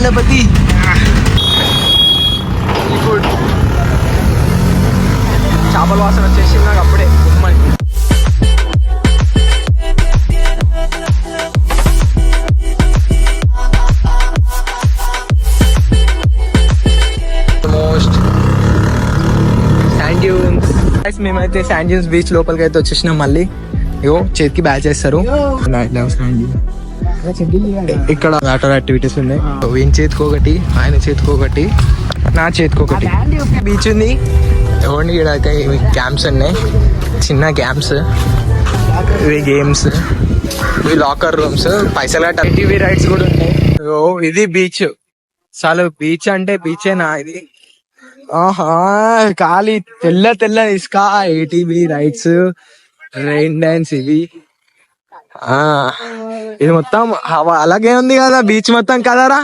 దళపతి. చేపల వాసన వచ్చేసి నాకు అప్పుడే మోస్ట్ శాండ్ డ్యూన్స్. మేమైతే శాండ్ డ్యూన్స్ బీచ్ లోపలికి అయితే వచ్చేసినాం. మళ్ళీ ఇగో చేతికి బ్యాచ్ చేస్తారు. ఇక్కడ వాటర్ యాక్టివిటీస్ ఉన్నాయి. ఈయన చేతికి ఒకటి, ఆయన చేతికి ఒకటి, నా చేతికి ఒకటి. బీచ్ ఉంది. ఎవరిని ఇక్కడ క్యాంప్స్ ఉన్నాయి, చిన్న క్యాంప్స్. ఇవి గేమ్స్, ఇవి లాకర్ రూమ్స్. పైసలు గట్ట టీవీ రైడ్స్ కూడా ఉన్నాయి. ఓ ఇది బీచ్. చాలు బీచ్ అంటే బీచేనా ఇది? ఆహా ఖాళీ తెల్ల తెల్ల ఇసుక. ఏటీవీ రైడ్స్, రెయిన్ డాన్స్ ఇవి. ఇది మొత్తం అలాగే ఉంది కదా బీచ్ మొత్తం కదరా.